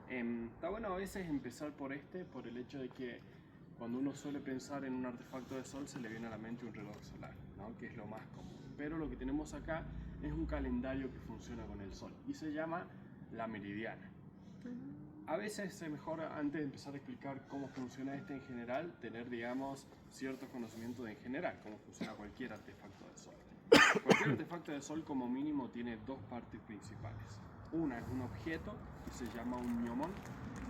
Está bueno a veces empezar por el hecho de que cuando uno suele pensar en un artefacto de sol se le viene a la mente un reloj solar, ¿no? Que es lo más común. Pero lo que tenemos acá es un calendario que funciona con el sol y se llama la meridiana. A veces es mejor, antes de empezar a explicar cómo funciona en general, tener, digamos, ciertos conocimientos en general, cómo funciona cualquier artefacto de sol. Cualquier artefacto de sol como mínimo tiene dos partes principales. Una es un objeto que se llama un gnomon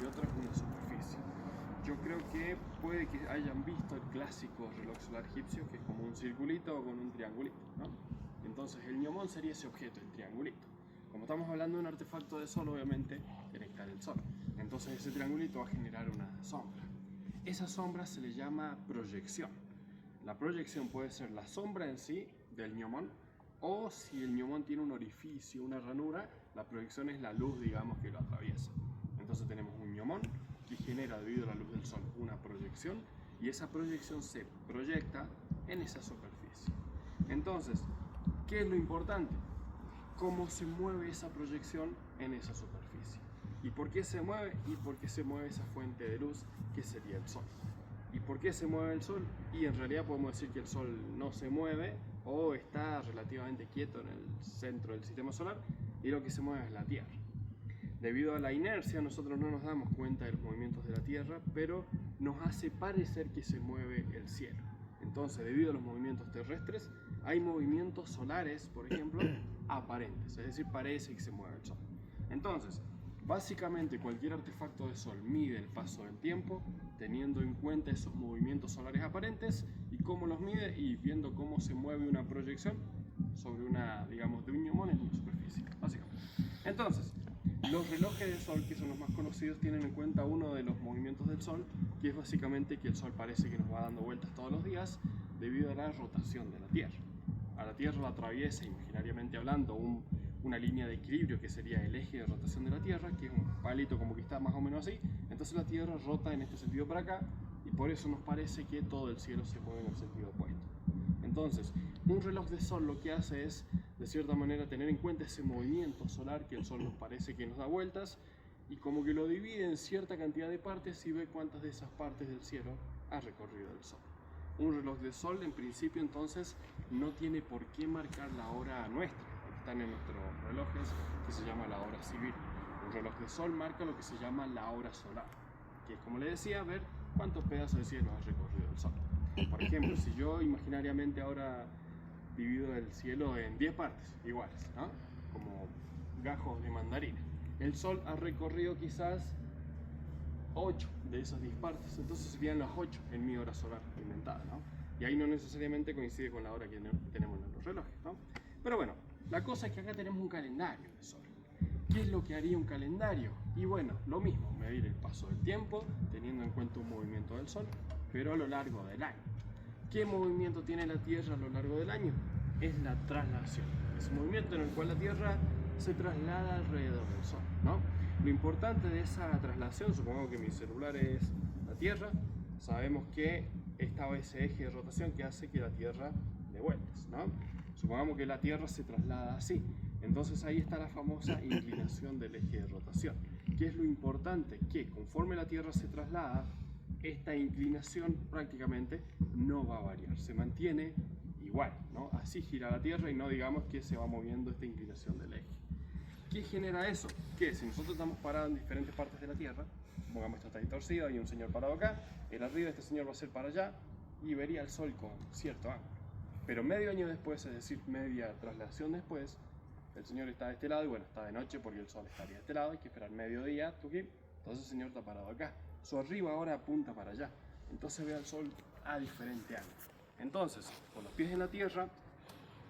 y otra es una superficie. Yo creo que puede que hayan visto el clásico reloj solar egipcio, que es como un circulito con un triangulito, ¿no? Entonces el gnomon sería ese objeto, el triangulito. Como estamos hablando de un artefacto de sol, obviamente tiene que estar el sol. Entonces ese triangulito va a generar una sombra. Esa sombra se le llama proyección. La proyección puede ser la sombra en sí del gnomon, o si el gnomon tiene un orificio, una ranura, la proyección es la luz, digamos, que lo atraviesa. Entonces tenemos un gnomon que genera, debido a la luz del sol, una proyección, y esa proyección se proyecta en esa superficie. Entonces, ¿qué es lo importante? Cómo se mueve esa proyección en esa superficie. ¿Y por qué se mueve? Y por qué se mueve esa fuente de luz que sería el sol. ¿Y por qué se mueve el sol? Y en realidad podemos decir que el sol no se mueve o está relativamente quieto en el centro del sistema solar y lo que se mueve es la Tierra. Debido a la inercia nosotros no nos damos cuenta de los movimientos de la Tierra, pero nos hace parecer que se mueve el cielo. Entonces, debido a los movimientos terrestres, hay movimientos solares, por ejemplo, aparentes, es decir, parece que se mueve el sol. Entonces, básicamente cualquier artefacto de sol mide el paso del tiempo, teniendo en cuenta esos movimientos solares aparentes y cómo los mide y viendo cómo se mueve una proyección sobre una, digamos, de un gnomon en una superficie, básicamente. Entonces, los relojes de sol, que son los más conocidos, tienen en cuenta uno de los movimientos del sol, que es básicamente que el sol parece que nos va dando vueltas todos los días debido a la rotación de la Tierra. A la Tierra la atraviesa, imaginariamente hablando, una línea de equilibrio que sería el eje de rotación de la Tierra, que es un palito como que está más o menos así. Entonces la Tierra rota en este sentido para acá y por eso nos parece que todo el cielo se mueve en el sentido opuesto. Entonces, un reloj de sol lo que hace es, de cierta manera, tener en cuenta ese movimiento solar que el sol nos parece que nos da vueltas y como que lo divide en cierta cantidad de partes y ve cuántas de esas partes del cielo ha recorrido el sol. Un reloj de sol, en principio, entonces, no tiene por qué marcar la hora nuestra, que están en nuestros relojes, que se llama la hora civil. Un reloj de sol marca lo que se llama la hora solar, que es, como le decía, ver cuántos pedazos de cielo ha recorrido el sol. Por ejemplo, si yo imaginariamente ahora divido el cielo en 10 partes iguales, ¿no? Como gajos de mandarina, el sol ha recorrido quizás 8 de esas 10 partes, entonces serían las 8 en mi hora solar inventada, ¿no? Y ahí no necesariamente coincide con la hora que tenemos en los relojes, ¿no? Pero bueno, la cosa es que acá tenemos un calendario de sol. ¿Qué es lo que haría un calendario? Y bueno, lo mismo, medir el paso del tiempo, teniendo en cuenta un movimiento del sol, pero a lo largo del año. ¿Qué movimiento tiene la Tierra a lo largo del año? Es la traslación. Es un movimiento en el cual la Tierra se traslada alrededor del Sol, ¿no? Lo importante de esa traslación, supongo que mi celular es la Tierra, sabemos que estaba ese eje de rotación que hace que la Tierra dé vueltas, ¿no? Supongamos que la Tierra se traslada así, entonces ahí está la famosa inclinación del eje de rotación. ¿Qué es lo importante? Que conforme la Tierra se traslada, esta inclinación prácticamente no va a variar, se mantiene igual, ¿no? Así gira la Tierra y no digamos que se va moviendo esta inclinación del eje. ¿Qué genera eso? Que si nosotros estamos parados en diferentes partes de la Tierra, pongamos esto está ahí torcido, hay un señor parado acá, el arriba este señor va a ser para allá y vería el sol con cierto ángulo. Pero medio año después, es decir, media traslación después, el señor está de este lado y bueno, está de noche porque el sol estaría de este lado, hay que esperar mediodía, entonces el señor está parado acá. Su arriba ahora apunta para allá, entonces ve al sol a diferente ángulo. Entonces, con los pies en la tierra,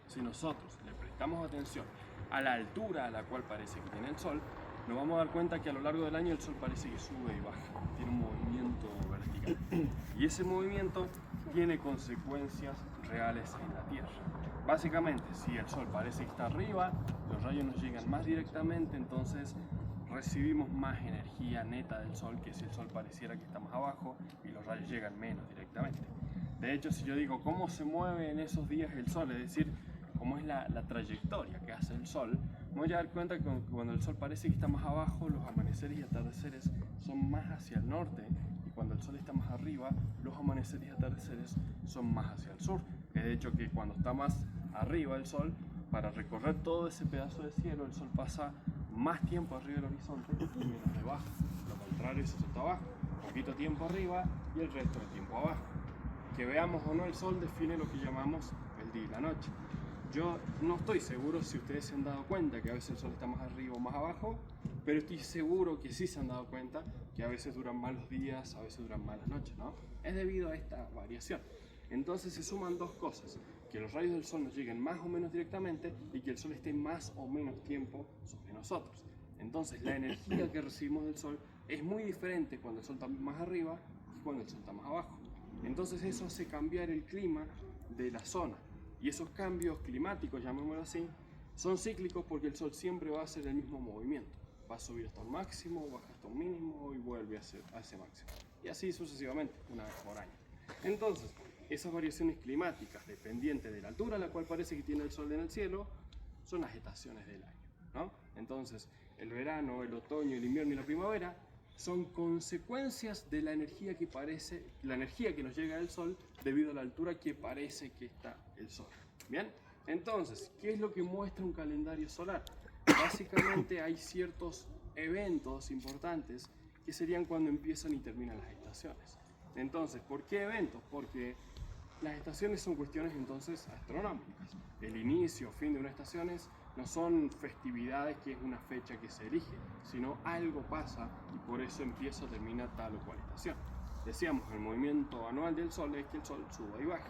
si nosotros le prestamos atención a la altura a la cual parece que tiene el sol, nos vamos a dar cuenta que a lo largo del año el sol parece que sube y baja, tiene un movimiento vertical. Y ese movimiento tiene consecuencias reales en la Tierra. Básicamente, si el sol parece que está arriba, los rayos nos llegan más directamente, entonces recibimos más energía neta del sol que si el sol pareciera que está más abajo y los rayos llegan menos directamente. De hecho, si yo digo cómo se mueve en esos días el sol, es decir, cómo es la trayectoria que hace el sol, me voy a dar cuenta que cuando el sol parece que está más abajo, los amaneceres amaneceres y atardeceres son más hacia el norte, y cuando el sol está más arriba, los amaneceres y atardeceres son más hacia el sur. De hecho que cuando está más arriba el sol, para recorrer todo ese pedazo de cielo, el sol pasa más tiempo arriba del horizonte y menos debajo. Lo contrario, si el sol está abajo, poquito tiempo arriba y el resto del tiempo abajo. Que veamos o no el sol define lo que llamamos el día y la noche. Yo no estoy seguro si ustedes se han dado cuenta que a veces el sol está más arriba o más abajo, pero estoy seguro que sí se han dado cuenta que a veces duran más los días, a veces duran más las noches, ¿no? Es debido a esta variación. Entonces se suman dos cosas: que los rayos del sol nos lleguen más o menos directamente y que el sol esté más o menos tiempo sobre nosotros. Entonces la energía que recibimos del sol es muy diferente cuando el sol está más arriba que cuando el sol está más abajo. Entonces eso hace cambiar el clima de la zona. Y esos cambios climáticos, llamémoslo así, son cíclicos porque el sol siempre va a hacer el mismo movimiento. Va a subir hasta un máximo, baja hasta un mínimo y vuelve a ese máximo. Y así sucesivamente, una vez por año. Entonces, esas variaciones climáticas dependientes de la altura a la cual parece que tiene el sol en el cielo son las estaciones del año, ¿no? Entonces, el verano, el otoño, el invierno y la primavera son consecuencias de la energía que nos llega del sol debido a la altura que parece que está el sol. Bien, entonces, ¿qué es lo que muestra un calendario solar? Básicamente hay ciertos eventos importantes que serían cuando empiezan y terminan las estaciones. Entonces, ¿por qué eventos? Porque las estaciones son cuestiones entonces astronómicas. El inicio o fin de unas estaciones no son festividades que es una fecha que se elige, sino algo pasa y por eso empieza o termina tal o cual estación. Decíamos, el movimiento anual del sol es que el sol suba y baje.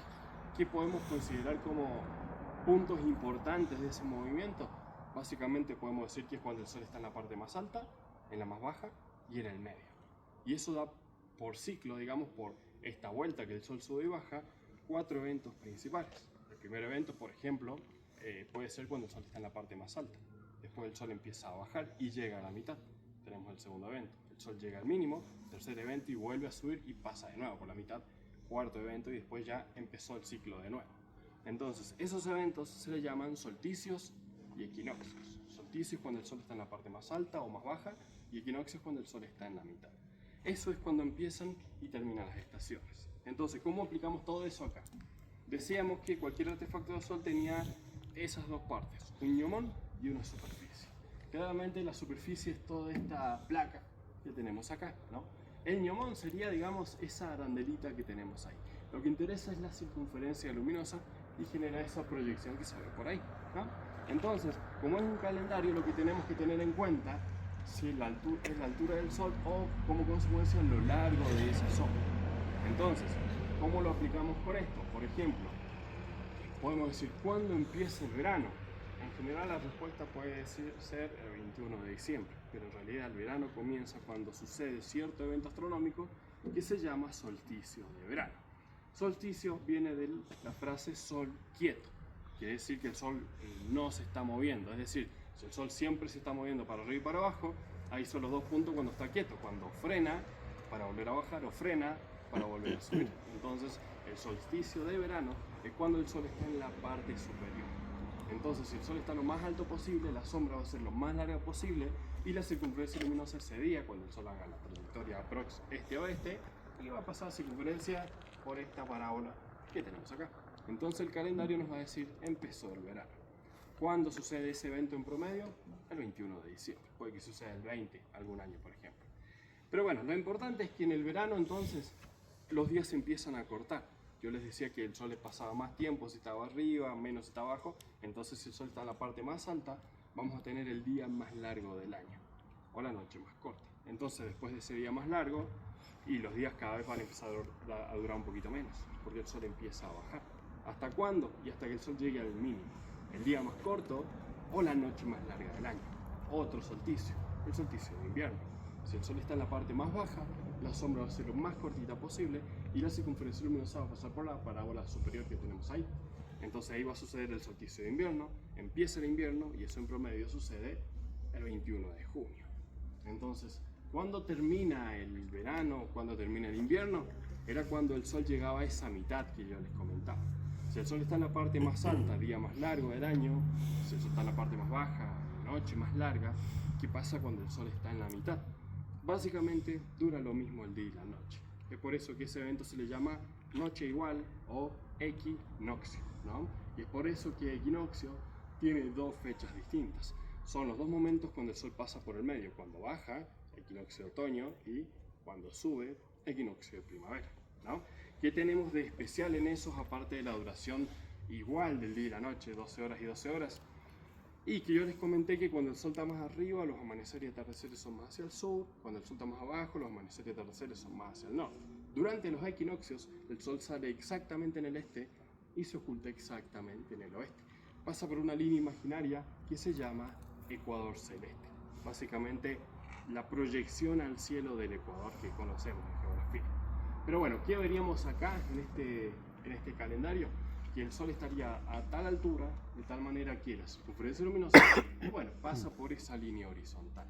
¿Qué podemos considerar como puntos importantes de ese movimiento? Básicamente podemos decir que es cuando el sol está en la parte más alta, en la más baja y en el medio. Y eso da por ciclo, digamos, por esta vuelta que el sol sube y baja, 4 eventos principales. El primer evento, por ejemplo, puede ser cuando el sol está en la parte más alta. Después el sol empieza a bajar y llega a la mitad. Tenemos el segundo evento. El sol llega al mínimo, tercer evento y vuelve a subir y pasa de nuevo por la mitad. Cuarto evento y después ya empezó el ciclo de nuevo. Entonces, esos eventos se le llaman solsticios y equinoccios. Solsticio es cuando el sol está en la parte más alta o más baja y equinoccio es cuando el sol está en la mitad. Eso es cuando empiezan y terminan las estaciones. Entonces, ¿cómo aplicamos todo eso acá? Decíamos que cualquier artefacto del sol tenía esas dos partes, un ñomón y una superficie. Claramente la superficie es toda esta placa que tenemos acá, ¿no? El ñomón sería, digamos, esa arandelita que tenemos ahí. Lo que interesa es la circunferencia luminosa y genera esa proyección que se ve por ahí, ¿no? Entonces, como es un calendario, lo que tenemos que tener en cuenta si es la altura del sol o como consecuencia lo largo de esa zona. Entonces, ¿cómo lo aplicamos por esto? Por ejemplo, podemos decir, ¿cuándo empieza el verano? En general la respuesta puede ser el 21 de diciembre, pero en realidad el verano comienza cuando sucede cierto evento astronómico que se llama solsticio de verano. Solsticio viene de la frase sol quieto, quiere decir que el sol no se está moviendo, es decir, si el sol siempre se está moviendo para arriba y para abajo, ahí son los dos puntos cuando está quieto, cuando frena para volver a bajar o frena para volver a subir. Entonces, el solsticio de verano es cuando el sol está en la parte superior. Entonces, si el sol está lo más alto posible, la sombra va a ser lo más larga posible y la circunferencia luminosa ese día, cuando el sol haga la trayectoria aprox este-oeste, y va a pasar circunferencia por esta parábola que tenemos acá. Entonces, el calendario nos va a decir, empezó el verano. ¿Cuándo sucede ese evento en promedio? El 21 de diciembre. Puede que suceda el 20, algún año, por ejemplo. Pero bueno, lo importante es que en el verano, entonces, los días se empiezan a cortar. Yo les decía que el sol les pasaba más tiempo si estaba arriba, menos si estaba abajo. Entonces, si el sol está en la parte más alta, vamos a tener el día más largo del año, o la noche más corta. Entonces, después de ese día más largo, y los días cada vez van a empezar a durar un poquito menos, porque el sol empieza a bajar. ¿Hasta cuándo? Y hasta que el sol llegue al mínimo. El día más corto o la noche más larga del año. Otro solsticio, el solsticio de invierno. Si el sol está en la parte más baja, la sombra va a ser lo más cortita posible y la circunferencia luminosa va a pasar por la parábola superior que tenemos ahí. Entonces ahí va a suceder el solsticio de invierno, empieza el invierno y eso en promedio sucede el 21 de junio. Entonces, ¿cuándo termina el verano? ¿Cuándo termina el invierno? Era cuando el sol llegaba a esa mitad que yo les comentaba. Si el sol está en la parte más alta, día más largo del año. Si el sol está en la parte más baja, noche más larga. qué pasa cuando el sol está en la mitad. Básicamente dura lo mismo el día y la noche. Es por eso que ese evento se le llama noche igual o equinoccio, ¿no? Y es por eso que equinoccio tiene dos fechas distintas. Son los dos momentos cuando el sol pasa por el medio, cuando baja, equinoccio de otoño, y cuando sube, equinoccio de primavera, ¿no? ¿Qué tenemos de especial en esos, aparte de la duración igual del día y la noche, 12 horas y 12 horas? Y que yo les comenté que cuando el sol está más arriba, los amaneceres y atardeceres son más hacia el sur, cuando el sol está más abajo, los amaneceres y atardeceres son más hacia el norte. Durante los equinoccios, el sol sale exactamente en el este y se oculta exactamente en el oeste. Pasa por una línea imaginaria que se llama ecuador celeste. Básicamente, la proyección al cielo del ecuador que conocemos en geografía. Pero bueno, ¿qué veríamos acá en este calendario? Que el sol estaría a tal altura, de tal manera que la circunferencia luminosa, bueno, pasa por esa línea horizontal.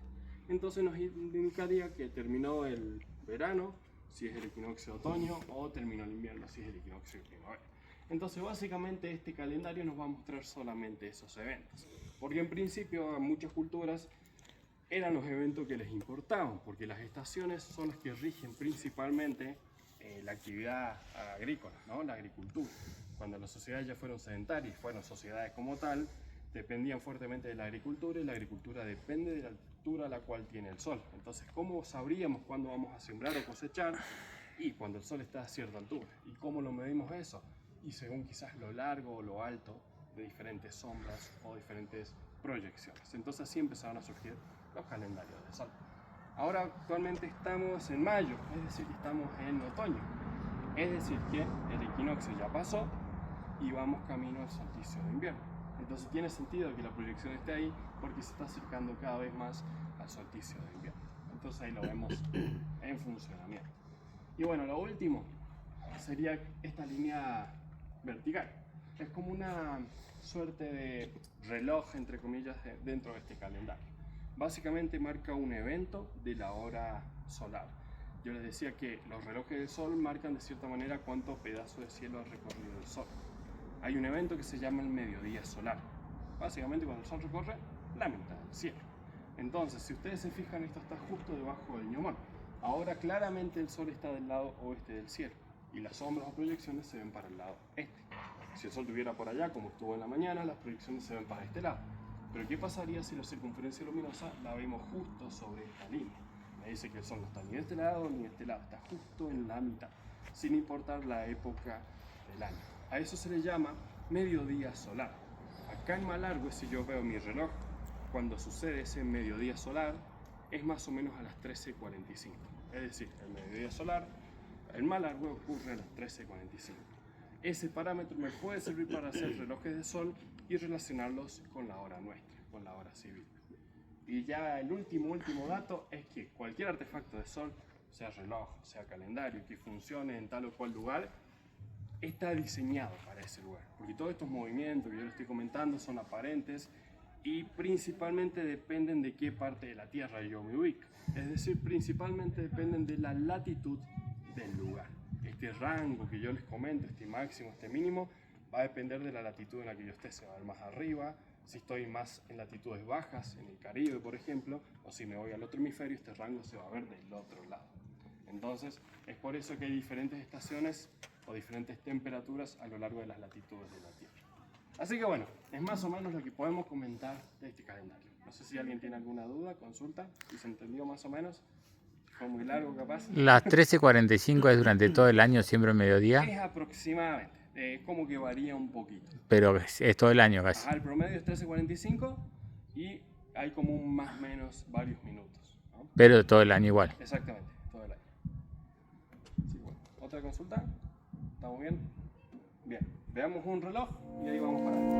Entonces nos indicaría que terminó el verano, si es el equinoccio de otoño, o terminó el invierno, si es el equinoccio de primavera. Entonces básicamente este calendario nos va a mostrar solamente esos eventos, porque en principio a muchas culturas eran los eventos que les importaban, porque las estaciones son las que rigen principalmente la actividad agrícola, ¿no? La agricultura. Cuando las sociedades ya fueron sedentarias, fueron sociedades como tal, dependían fuertemente de la agricultura, y la agricultura depende de la altura a la cual tiene el sol. Entonces, ¿cómo sabríamos cuándo vamos a sembrar o cosechar? Y cuando el sol está a cierta altura. ¿Y cómo lo medimos eso? Y según quizás lo largo o lo alto de diferentes sombras o diferentes proyecciones. Entonces así empezaron a surgir los calendarios de sol. Ahora actualmente estamos en mayo, es decir, estamos en otoño. Es decir, que el equinoccio ya pasó y vamos camino al solsticio de invierno. Entonces tiene sentido que la proyección esté ahí porque se está acercando cada vez más al solsticio de invierno. Entonces ahí lo vemos en funcionamiento. Y bueno, lo último sería esta línea vertical. Es como una suerte de reloj, entre comillas, dentro de este calendario. Básicamente marca un evento de la hora solar. Yo les decía que los relojes del sol marcan de cierta manera cuánto pedazo de cielo ha recorrido el sol. Hay un evento que se llama el mediodía solar. Básicamente cuando el sol recorre la mitad del cielo. Entonces, si ustedes se fijan, esto está justo debajo del ñuman. Ahora claramente el sol está del lado oeste del cielo y las sombras o proyecciones se ven para el lado este. Si el sol estuviera por allá, como estuvo en la mañana, las proyecciones se ven para este lado. Pero ¿qué pasaría si la circunferencia luminosa la vemos justo sobre esta línea? Me dice que el sol no está ni de este lado ni de este lado, está justo en la mitad, sin importar la época del año. A eso se le llama mediodía solar. Acá en Malargüe, si yo veo mi reloj, cuando sucede ese mediodía solar, es más o menos a las 13:45. Es decir, el mediodía solar, en Malargüe ocurre a las 13:45. Ese parámetro me puede servir para hacer relojes de sol y relacionarlos con la hora nuestra, con la hora civil. Y ya el último dato es que cualquier artefacto de sol, sea reloj, sea calendario, que funcione en tal o cual lugar, está diseñado para ese lugar. Porque todos estos movimientos que yo les estoy comentando son aparentes y principalmente dependen de qué parte de la Tierra yo me ubico. Es decir, principalmente dependen de la latitud del lugar. Este rango que yo les comento, este máximo, este mínimo, va a depender de la latitud en la que yo esté. Se va a ver más arriba, si estoy más en latitudes bajas, en el Caribe por ejemplo, o si me voy al otro hemisferio, este rango se va a ver del otro lado. Entonces, es por eso que hay diferentes estaciones o diferentes temperaturas a lo largo de las latitudes de la Tierra. Así que bueno, es más o menos lo que podemos comentar de este calendario. No sé si alguien tiene alguna duda, consulta, si se entendió más o menos. Fue muy largo capaz. ¿Las 13:45 es durante todo el año, siempre al mediodía? Es aproximadamente, como que varía un poquito. Pero es todo el año casi. Ajá, el promedio es 13:45 y hay como un más o menos varios minutos, ¿no? Pero todo el año igual. Exactamente, todo el año. Sí, bueno. ¿Otra consulta? ¿Estamos bien? Bien, veamos un reloj y ahí vamos para adelante.